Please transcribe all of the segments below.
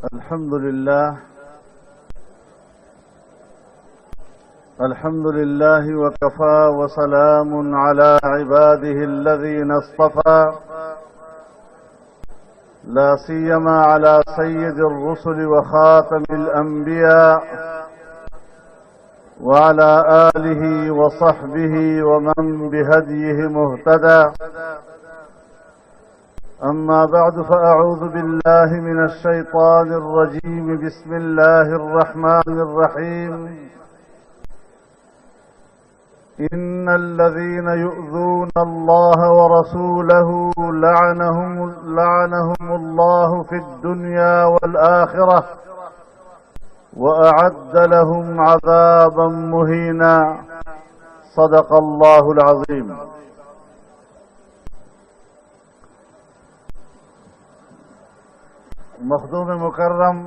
الحمد لله وكفى وسلام على عباده الذين اصطفى لا سيما على سيد الرسل وخاتم الأنبياء وعلى آله وصحبه ومن بهديه مهتدى. أما بعد فأعوذ بالله من الشيطان الرجيم. بسم الله الرحمن الرحيم. إن الذين يؤذون الله ورسوله لعنهم الله في الدنيا والآخرة وأعد لهم عذابا مهينا. صدق الله العظيم. مخدوم مکرم،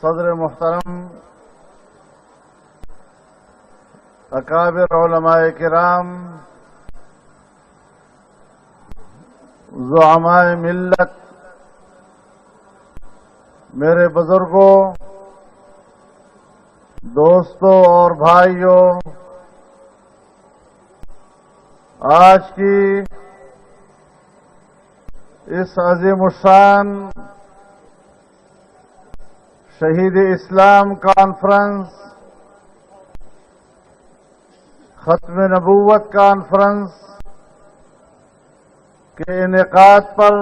صدر محترم، اکابر علماء کرام، زعماء ملت، میرے بزرگوں، دوستوں اور بھائیوں، آج کی اس عظیم الشان شہید اسلام کانفرنس، ختم نبوت کانفرنس کے انعقاد پر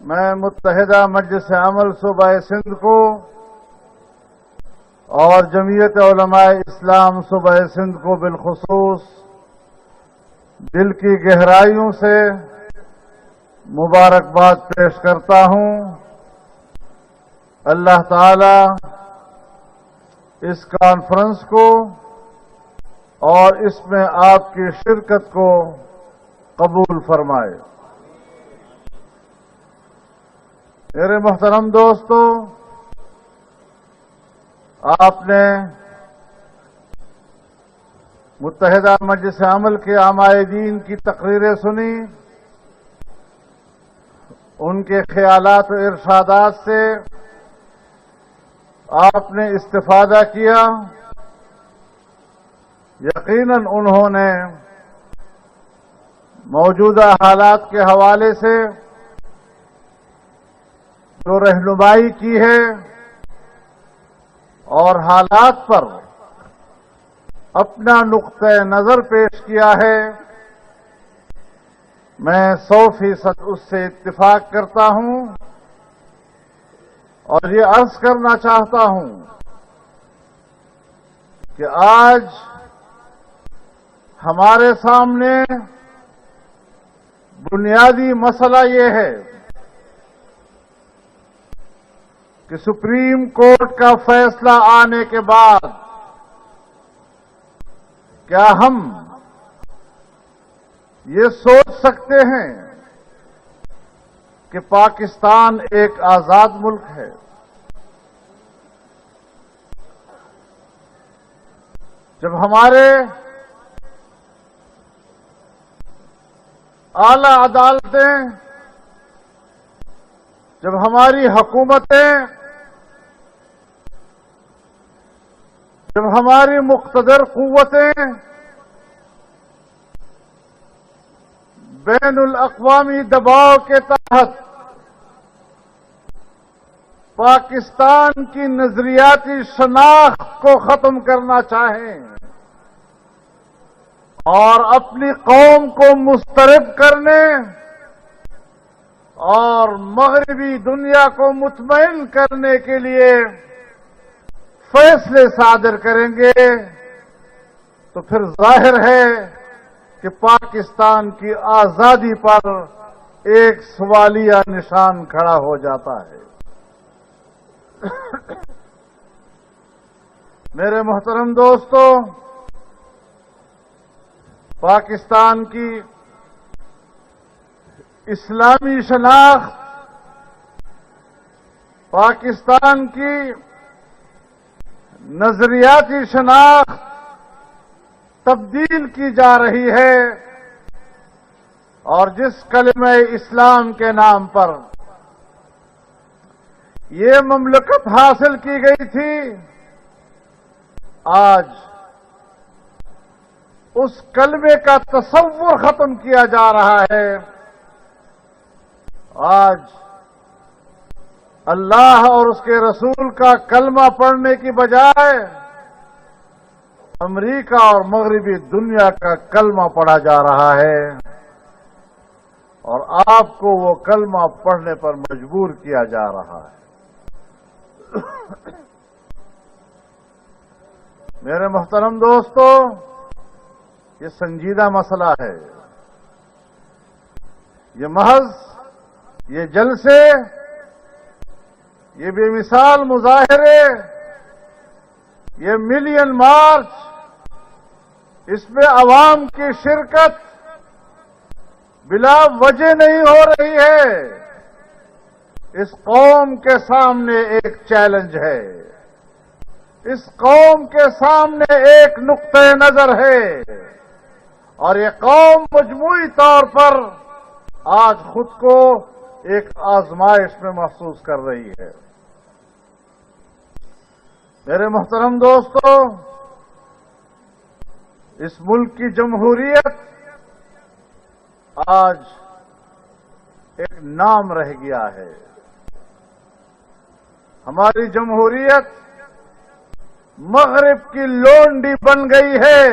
میں متحدہ مجلس عمل صوبہ سندھ کو اور جمعیت علماء اسلام صوبہ سندھ کو بالخصوص دل کی گہرائیوں سے مبارکباد پیش کرتا ہوں. اللہ تعالی اس کانفرنس کو اور اس میں آپ کی شرکت کو قبول فرمائے. میرے محترم دوستو، آپ نے متحدہ مجلس عمل کے عمائدین کی تقریریں سنی، ان کے خیالات و ارشادات سے آپ نے استفادہ کیا. یقیناً انہوں نے موجودہ حالات کے حوالے سے جو رہنمائی کی ہے اور حالات پر اپنا نقطہ نظر پیش کیا ہے، میں 100% اس سے اتفاق کرتا ہوں اور یہ عرض کرنا چاہتا ہوں کہ آج ہمارے سامنے بنیادی مسئلہ یہ ہے کہ سپریم کورٹ کا فیصلہ آنے کے بعد کیا ہم یہ سوچ سکتے ہیں کہ پاکستان ایک آزاد ملک ہے؟ جب ہمارے اعلی عدالتیں، جب ہماری حکومتیں، جب ہماری مقتدر قوتیں بین الاقوامی دباؤ کے تحت پاکستان کی نظریاتی شناخت کو ختم کرنا چاہیں اور اپنی قوم کو مضطرب کرنے اور مغربی دنیا کو مطمئن کرنے کے لیے فیصلے صادر کریں گے تو پھر ظاہر ہے کہ پاکستان کی آزادی پر ایک سوالیہ نشان کھڑا ہو جاتا ہے. میرے محترم دوستو، پاکستان کی اسلامی شناخت، پاکستان کی نظریاتی شناخت تبدیل کی جا رہی ہے اور جس کلمہ اسلام کے نام پر یہ مملکت حاصل کی گئی تھی، آج اس کلمے کا تصور ختم کیا جا رہا ہے۔ آج اللہ اور اس کے رسول کا کلمہ پڑھنے کی بجائے امریکہ اور مغربی دنیا کا کلمہ پڑھا جا رہا ہے، اور آپ کو وہ کلمہ پڑھنے پر مجبور کیا جا رہا ہے۔ میرے محترم دوستو، یہ سنجیدہ مسئلہ ہے۔ یہ محض یہ جلسے، یہ بے مثال مظاہرے، یہ ملین مارچ، اس میں عوام کی شرکت بلا وجہ نہیں ہو رہی ہے۔ اس قوم کے سامنے ایک چیلنج ہے، اس قوم کے سامنے ایک نقطہ نظر ہے، اور یہ قوم مجموعی طور پر آج خود کو ایک آزمائش میں محسوس کر رہی ہے۔ میرے محترم دوستو، اس ملک کی جمہوریت آج ایک نام رہ گیا ہے۔ ہماری جمہوریت مغرب کی لونڈی بن گئی ہے،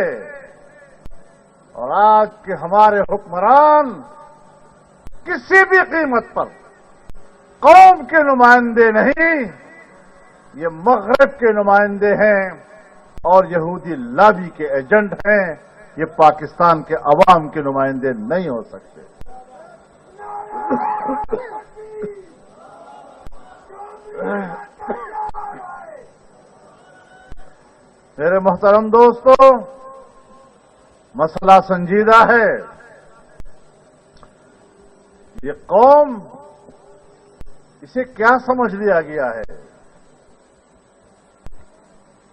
اور آج کے ہمارے حکمران کسی بھی قیمت پر قوم کے نمائندے نہیں، یہ مغرب کے نمائندے ہیں اور یہودی لابی کے ایجنٹ ہیں۔ یہ پاکستان کے عوام کے نمائندے نہیں ہو سکتے۔ میرے محترم دوستو، مسئلہ سنجیدہ ہے۔ یہ قوم، اسے کیا سمجھ لیا گیا ہے؟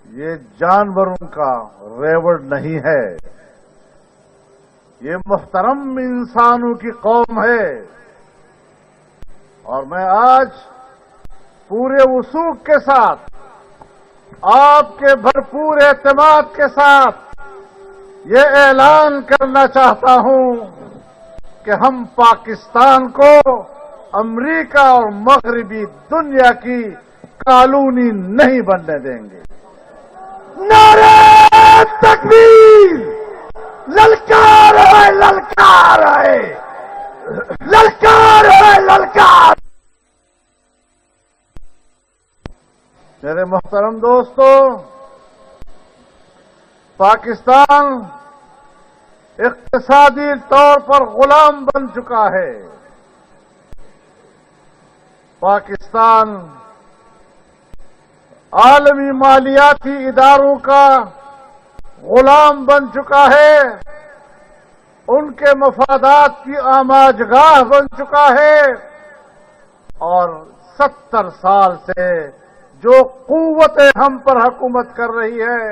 یہ جانوروں کا ریوڑ نہیں ہے، یہ محترم انسانوں کی قوم ہے۔ اور میں آج پورے وثوق کے ساتھ، آپ کے بھرپور اعتماد کے ساتھ یہ اعلان کرنا چاہتا ہوں کہ ہم پاکستان کو امریکہ اور مغربی دنیا کی کالونی نہیں بننے دیں گے۔ نعرہ تکبیر! للکار ہے، للکار ہے، للکار ہے، للکار! میرے محترم دوستو، پاکستان اقتصادی طور پر غلام بن چکا ہے۔ پاکستان عالمی مالیاتی اداروں کا غلام بن چکا ہے، ان کے مفادات کی آماجگاہ بن چکا ہے، اور 70 سال سے جو قوتیں ہم پر حکومت کر رہی ہے،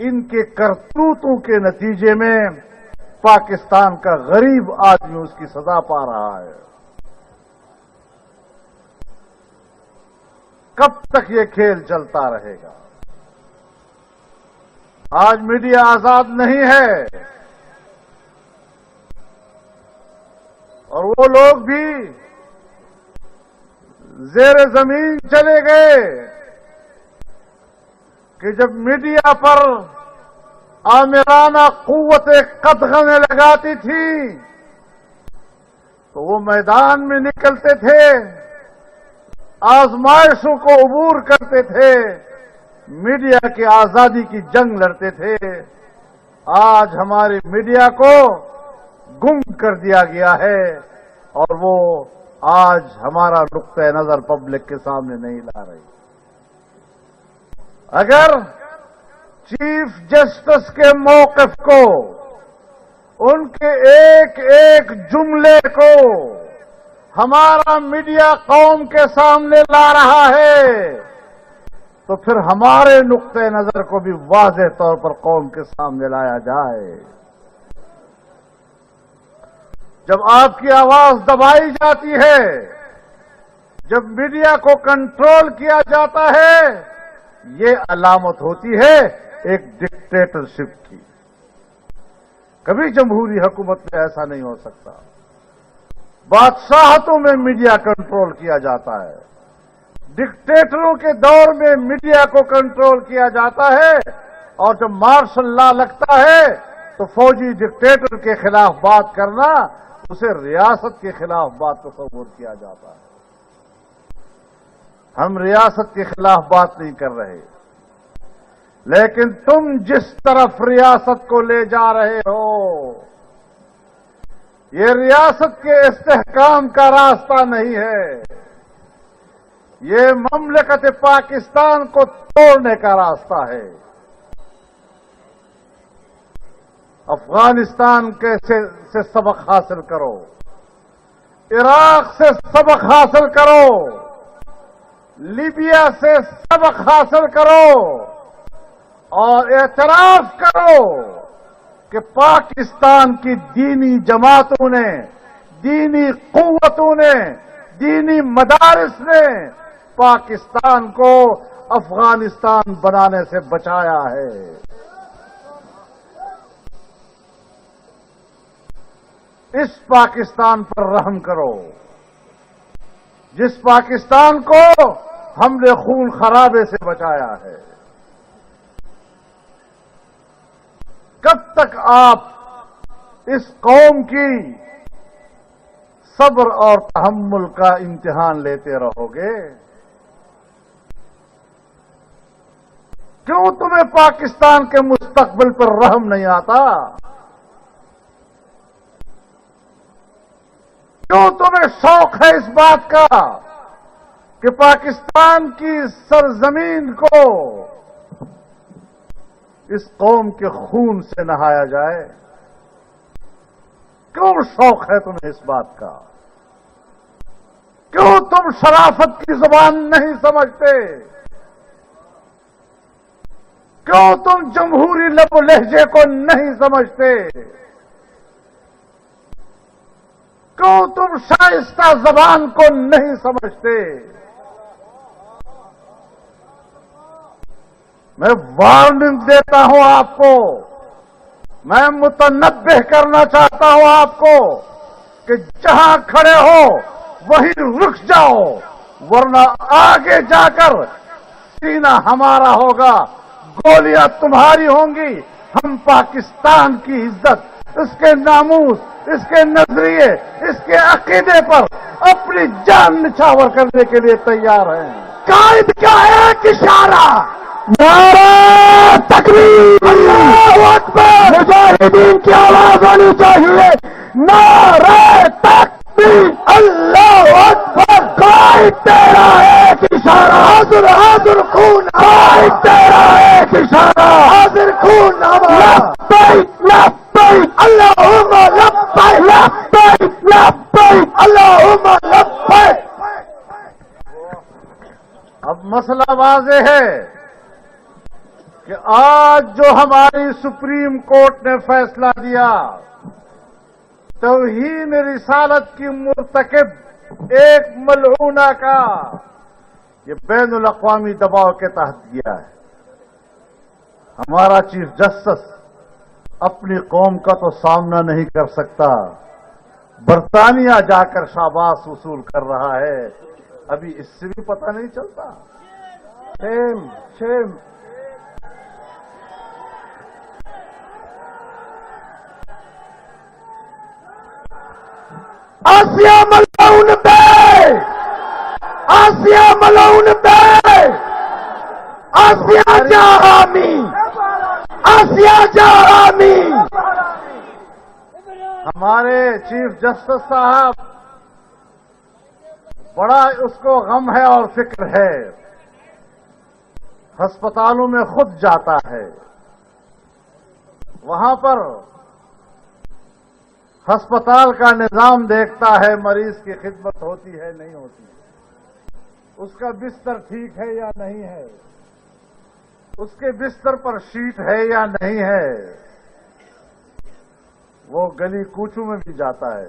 ان کے کرتوتوں کے نتیجے میں پاکستان کا غریب آدمی اس کی سزا پا رہا ہے۔ کب تک یہ کھیل چلتا رہے گا؟ آج میڈیا آزاد نہیں ہے، اور وہ لوگ بھی زیر زمین چلے گئے کہ جب میڈیا پر آمرانہ قوتیں قدغنیں لگاتی تھی تو وہ میدان میں نکلتے تھے، آزمائشوں کو عبور کرتے تھے، میڈیا کی آزادی کی جنگ لڑتے تھے۔ آج ہماری میڈیا کو گم کر دیا گیا ہے، اور وہ آج ہمارا نقطہ نظر پبلک کے سامنے نہیں لا رہی۔ اگر چیف جسٹس کے موقف کو، ان کے ایک ایک جملے کو ہمارا میڈیا قوم کے سامنے لا رہا ہے، تو پھر ہمارے نقطہ نظر کو بھی واضح طور پر قوم کے سامنے لایا جائے۔ جب آپ کی آواز دبائی جاتی ہے، جب میڈیا کو کنٹرول کیا جاتا ہے، یہ علامت ہوتی ہے ایک ڈکٹیٹرشپ کی۔ کبھی جمہوری حکومت میں ایسا نہیں ہو سکتا۔ بادشاہتوں میں میڈیا کنٹرول کیا جاتا ہے، ڈکٹیٹروں کے دور میں میڈیا کو کنٹرول کیا جاتا ہے، اور جب مارشل لا لگتا ہے تو فوجی ڈکٹیٹر کے خلاف بات کرنا اسے ریاست کے خلاف بات تصور کیا جاتا ہے۔ ہم ریاست کے خلاف بات نہیں کر رہے، لیکن تم جس طرف ریاست کو لے جا رہے ہو، یہ ریاست کے استحکام کا راستہ نہیں ہے، یہ مملکت پاکستان کو توڑنے کا راستہ ہے۔ افغانستان سے سبق حاصل کرو، عراق سے سبق حاصل کرو، لیبیا سے سبق حاصل کرو، اور اعتراف کرو کہ پاکستان کی دینی جماعتوں نے، دینی قوتوں نے، دینی مدارس نے پاکستان کو افغانستان بنانے سے بچایا ہے۔ اس پاکستان پر رحم کرو، جس پاکستان کو ہم نے خون خرابے سے بچایا ہے۔ کب تک آپ اس قوم کی صبر اور تحمل کا امتحان لیتے رہو گے؟ کیوں تمہیں پاکستان کے مستقبل پر رحم نہیں آتا؟ کیوں تمہیں شوق ہے اس بات کا کہ پاکستان کی سرزمین کو اس قوم کے خون سے نہایا جائے؟ کیوں شوق ہے تمہیں اس بات کا؟ کیوں تم شرافت کی زبان نہیں سمجھتے؟ کیوں تم جمہوری لب و لہجے کو نہیں سمجھتے؟ کیوں تم شائستہ زبان کو نہیں سمجھتے؟ میں وارننگ دیتا ہوں آپ کو، میں متنبہ کرنا چاہتا ہوں آپ کو کہ جہاں کھڑے ہو وہیں رک جاؤ، ورنہ آگے جا کر سینہ ہمارا ہوگا، گولیاں تمہاری ہوں گی۔ ہم پاکستان کی عزت، اس کے ناموس، اس کے نظریے، اس کے عقیدے پر اپنی جان نچھاور کرنے کے لیے تیار ہیں۔ قائد کا ایک اشارہ، نعرہ تکبیر، اللہ اکبر، مجاہدین کی آواز ہونی چاہیے، نعرہ تکبیر، اللہ اکبر۔ قائد تیرا ایک اشارہ، حاضر حاضر خون، قائد تیرا ایک اشارہ، حاضر خون ہمارا، لبیک لبیک اللہم لبیک، لبیک لبیک اللہم لبیک۔ اب مسئلہ واضح ہے کہ آج جو ہماری سپریم کورٹ نے فیصلہ دیا، توہین رسالت کی مرتکب ایک ملعونہ کا، یہ بین الاقوامی دباؤ کے تحت دیا ہے۔ ہمارا چیف جسٹس اپنی قوم کا تو سامنا نہیں کر سکتا، برطانیہ جا کر شاباش وصول کر رہا ہے، ابھی اس سے بھی پتہ نہیں چلتا۔ شیم شیم۔ آسیہ ملعون بے، آسیہ ملعون بے، آسیہ جہامی، آسیہ جہامی۔ ہمارے چیف جسٹس صاحب بڑا اس کو غم ہے اور فکر ہے، ہسپتالوں میں خود جاتا ہے، وہاں پر ہسپتال کا نظام دیکھتا ہے، مریض کی خدمت ہوتی ہے نہیں ہوتی، اس کا بستر ٹھیک ہے یا نہیں ہے، اس کے بستر پر شیٹ ہے یا نہیں ہے۔ وہ گلی کوچوں میں بھی جاتا ہے،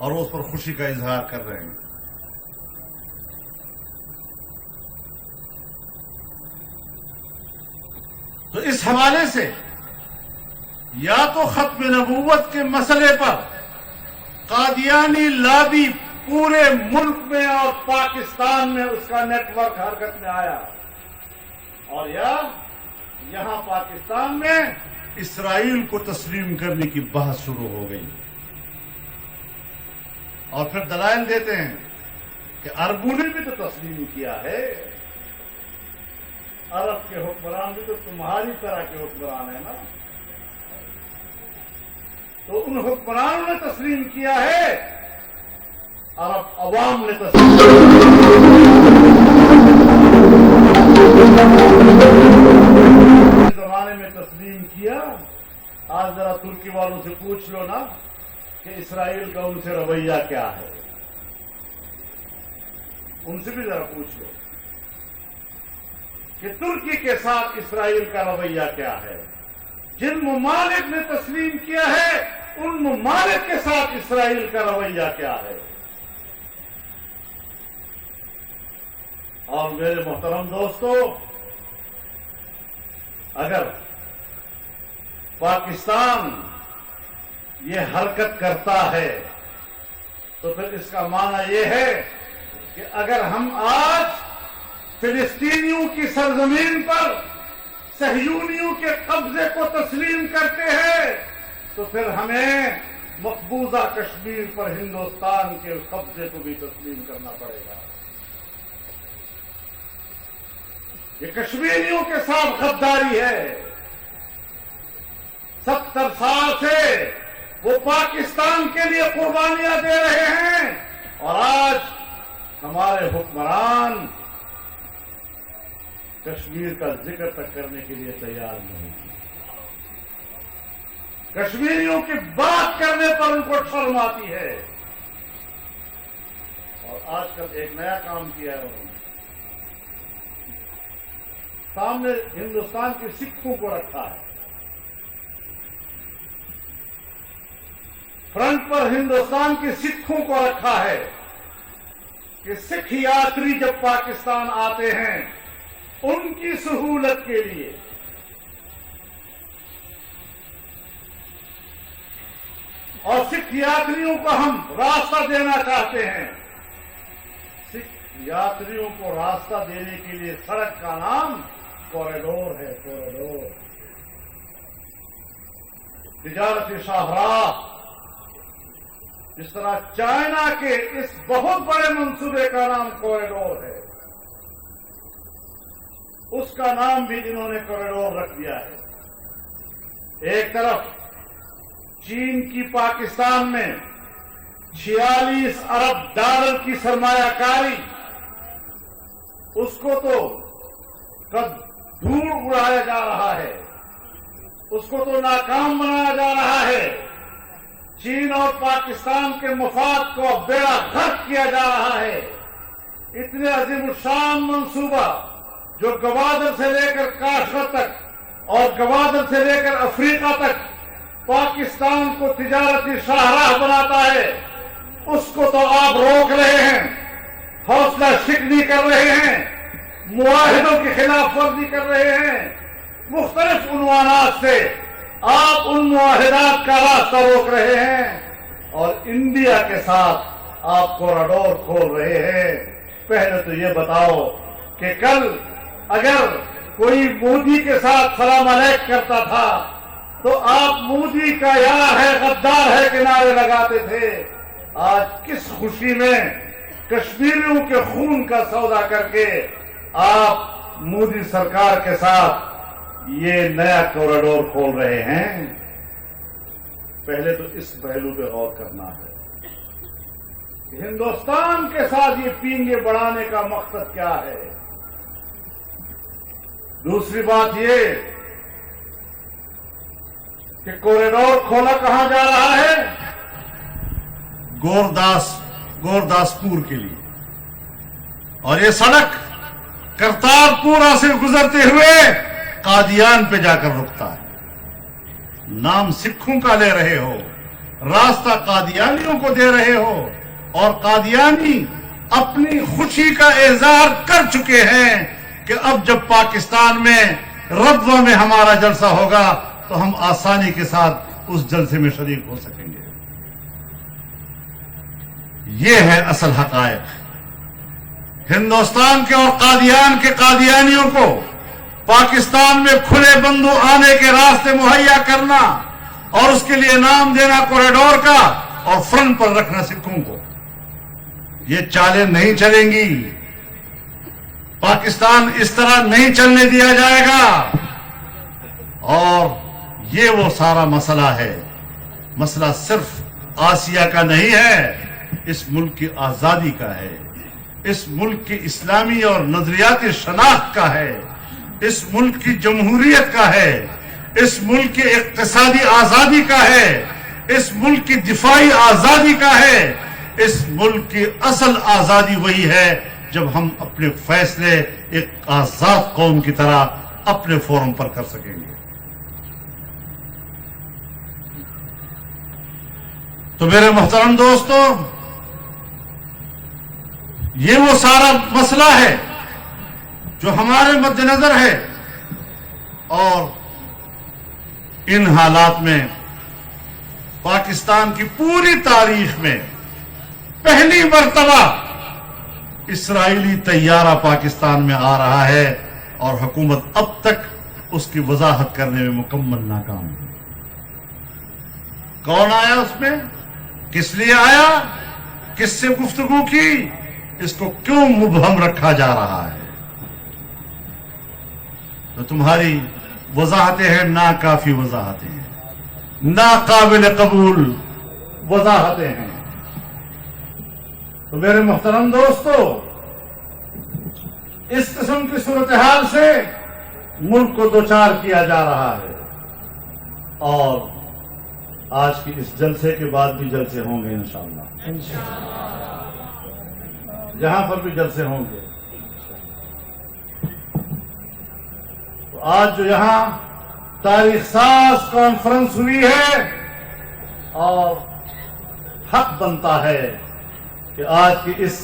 اور وہ اس پر خوشی کا اظہار کر رہے ہیں. تو اس حوالے سے یا تو ختم نبوت کے مسئلے پر قادیانی لابی پورے ملک میں اور پاکستان میں اس کا نیٹ ورک حرکت میں آیا، اور یا یہاں پاکستان میں اسرائیل کو تسلیم کرنے کی بحث شروع ہو گئی. اور پھر دلائل دیتے ہیں کہ عربوں نے بھی تو تسلیم کیا ہے، عرب کے حکمران بھی تو تمہاری طرح کے حکمران ہیں نا، تو ان حکمرانوں نے تسلیم کیا ہے، عرب عوام نے تسلیم زمانے میں تسلیم کیا. آج ذرا ترکی والوں سے پوچھ لو نا کہ اسرائیل کا ان سے رویہ کیا ہے، ان سے بھی ذرا پوچھ لو کہ ترکی کے ساتھ اسرائیل کا رویہ کیا ہے. جن ممالک نے تسلیم کیا ہے ان ممالک کے ساتھ اسرائیل کا رویہ کیا ہے. اور میرے محترم دوستو، اگر پاکستان یہ حرکت کرتا ہے تو پھر اس کا معنی یہ ہے کہ اگر ہم آج فلسطینیوں کی سرزمین پر صہیونیوں کے قبضے کو تسلیم کرتے ہیں تو پھر ہمیں مقبوضہ کشمیر پر ہندوستان کے قبضے کو بھی تسلیم کرنا پڑے گا. یہ کشمیریوں کے ساتھ غداری ہے. 70 سال سے وہ پاکستان کے لیے قربانیاں دے رہے ہیں اور آج ہمارے حکمران کشمیر کا ذکر تک کرنے کے لیے تیار نہیں. کشمیریوں کی بات کرنے پر ان کو شرم آتی ہے. اور آج کل ایک نیا کام کیا ہے انہوں نے، سامنے ہندوستان کے سکھوں کو رکھا ہے، فرنٹ پر ہندوستان کے سکھوں کو رکھا ہے کہ سکھ یاتری جب پاکستان آتے ہیں ان کی سہولت کے لیے اور سکھ یاتریوں کو ہم راستہ دینا چاہتے ہیں. سکھ یاتریوں کو راستہ دینے کے لیے سڑک کا نام کوریڈور ہے. کوریڈور تجارتی شاہراہ، جس طرح چائنا کے اس بہت بڑے منصوبے کا نام کوریڈور ہے، اس کا نام بھی انہوں نے کوریڈور رکھ دیا ہے. ایک طرف چین کی پاکستان میں 46 ارب ڈالر کی سرمایہ کاری، اس کو تو دھوڑ اڑایا جا رہا ہے، اس کو تو ناکام بنایا جا رہا ہے. چین اور پاکستان کے مفاد کو بیڑا غرق کیا جا رہا ہے. اتنے عظیم الشان منصوبہ جو گوادر سے لے کر کاشغر تک اور گوادر سے لے کر افریقہ تک پاکستان کو تجارتی شاہراہ بناتا ہے، اس کو تو آپ روک رہے ہیں، حوصلہ شکنی کر رہے ہیں، معاہدوں کی خلاف ورزی کر رہے ہیں. مختلف عنوانات سے آپ ان معاہدات کا راستہ روک رہے ہیں اور انڈیا کے ساتھ آپ کوریڈور کھول رہے ہیں. پہلے تو یہ بتاؤ کہ کل اگر کوئی مودی کے ساتھ سلام علیک کرتا تھا تو آپ مودی کا یار ہے، غدار ہے کے نعرے لگاتے تھے. آج کس خوشی میں کشمیریوں کے خون کا سودا کر کے آپ مودی سرکار کے ساتھ یہ نیا کوریڈور کھول رہے ہیں؟ پہلے تو اس پہلو پہ غور کرنا ہے کہ ہندوستان کے ساتھ یہ پینگے بڑھانے کا مقصد کیا ہے. دوسری بات یہ کہ کوریڈور کھولا کہاں جا رہا ہے؟ گورداسپور کے لیے، اور یہ سڑک کرتارپورہ سے گزرتے ہوئے قادیان پہ جا کر رکتا ہے. نام سکھوں کا لے رہے ہو، راستہ قادیانیوں کو دے رہے ہو، اور قادیانی اپنی خوشی کا اظہار کر چکے ہیں کہ اب جب پاکستان میں ربوہ میں ہمارا جلسہ ہوگا تو ہم آسانی کے ساتھ اس جلسے میں شریک ہو سکیں گے۔ یہ ہے اصل حقائق۔ ہندوستان کے اور قادیان کے قادیانیوں کو پاکستان میں کھلے بندو آنے کے راستے مہیا کرنا اور اس کے لیے نام دینا کوریڈور کا اور فرنٹ پر رکھنا سکھوں کو، یہ چالیں نہیں چلیں گی۔ پاکستان اس طرح نہیں چلنے دیا جائے گا۔ اور یہ وہ سارا مسئلہ ہے، مسئلہ صرف آسیہ کا نہیں ہے، اس ملک کی آزادی کا ہے، اس ملک کی اسلامی اور نظریاتی شناخت کا ہے، اس ملک کی جمہوریت کا ہے، اس ملک کی اقتصادی آزادی کا ہے، اس ملک کی دفاعی آزادی کا ہے۔ اس ملک کی اصل آزادی وہی ہے جب ہم اپنے فیصلے ایک آزاد قوم کی طرح اپنے فورم پر کر سکیں گے۔ تو میرے محترم دوستو، یہ وہ سارا مسئلہ ہے جو ہمارے مد نظر ہے، اور ان حالات میں پاکستان کی پوری تاریخ میں پہلی مرتبہ اسرائیلی طیارہ پاکستان میں آ رہا ہے، اور حکومت اب تک اس کی وضاحت کرنے میں مکمل ناکام ہے۔ کون آیا اس میں؟ کس لیے آیا؟ کس سے گفتگو کی؟ اس کو کیوں مبہم رکھا جا رہا ہے؟ تو تمہاری وضاحتیں ہیں ناکافی وضاحتیں ہیں، ناقابل قبول وضاحتیں ہیں۔ تو میرے محترم دوستو، اس قسم کی صورتحال سے ملک کو دوچار کیا جا رہا ہے، اور آج کی اس جلسے کے بعد بھی جلسے ہوں گے انشاءاللہ، یہاں پر بھی جلسے ہوں گے۔ تو آج جو یہاں تاریخ ساز کانفرنس ہوئی ہے، اور حق بنتا ہے کہ آج کی اس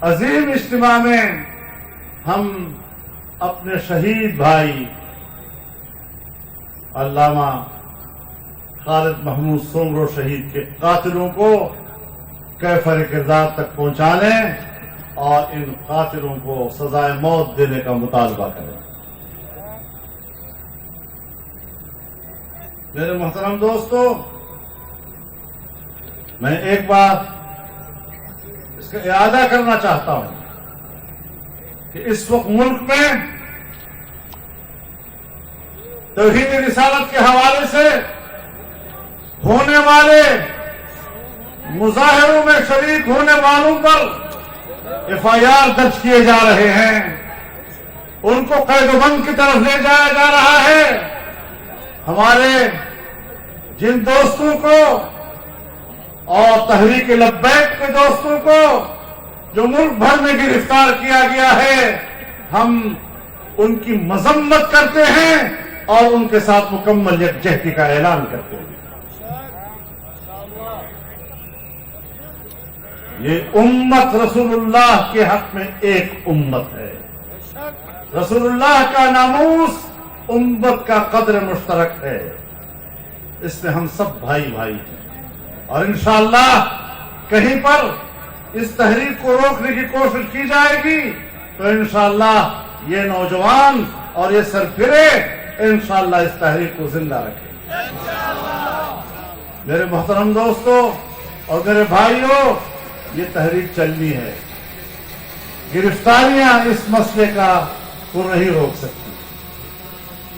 عظیم اجتماع میں ہم اپنے شہید بھائی علامہ خالد محمود سومرو شہید کے قاتلوں کو کیفر کردار تک پہنچا لیں اور ان قاتلوں کو سزائے موت دینے کا مطالبہ کریں۔ میرے محترم دوستو، میں ایک بات اس کا اعادہ کرنا چاہتا ہوں کہ اس وقت ملک میں توحید رسالت کے حوالے سے ہونے والے مظاہروں میں شریک ہونے والوں پر FIR درج کیے جا رہے ہیں، ان کو قید و بند کی طرف لے جایا جا رہا ہے۔ ہمارے جن دوستوں کو اور تحریک لبیک کے دوستوں کو جو ملک بھر میں گرفتار کیا گیا ہے، ہم ان کی مذمت کرتے ہیں اور ان کے ساتھ مکمل یکجہتی کا اعلان کرتے ہیں۔ یہ امت رسول اللہ کے حق میں ایک امت ہے۔ رسول اللہ کا ناموس امت کا قدر مشترک ہے، اس میں ہم سب بھائی بھائی ہیں، اور انشاءاللہ کہیں پر اس تحریک کو روکنے کی کوشش کی جائے گی تو انشاءاللہ یہ نوجوان اور یہ سرفرے انشاءاللہ اس تحریک کو زندہ رکھیں۔ میرے محترم دوستو اور میرے بھائیوں، یہ تحریک چلنی ہے، گرفتاریاں اس مسئلے کو نہیں روک سکتی۔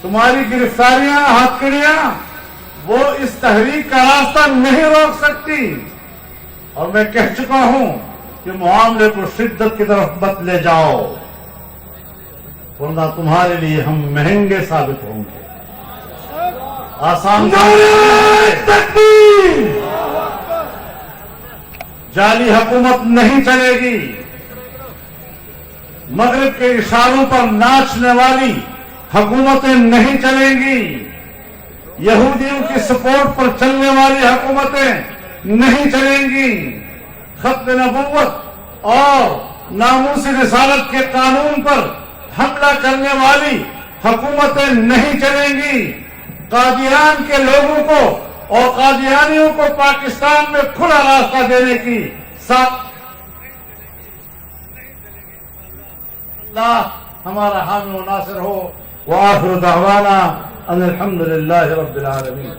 تمہاری گرفتاریاں، ہتھکڑیاں وہ اس تحریک کا راستہ نہیں روک سکتی، اور میں کہہ چکا ہوں کہ معاملے کو شدت کی طرف مت لے جاؤ، ورنہ تمہارے لیے ہم مہنگے ثابت ہوں گے۔ آسان جعلی حکومت نہیں چلے گی، مغرب کے اشاروں پر ناچنے والی حکومتیں نہیں چلیں گی۔ یہودیوں کی سپورٹ پر چلنے والی حکومتیں نہیں چلیں گی. ختم نبوت اور ناموس رسالت کے قانون پر حملہ کرنے والی حکومتیں نہیں چلیں گی. قادیان کے لوگوں کو اور قادیانیوں کو پاکستان میں کھلا راستہ دینے کی ساتھ اللہ ہمارا حامی و ناصر ہو. وآخر دعوانا ان الحمد للہ رب العالمین.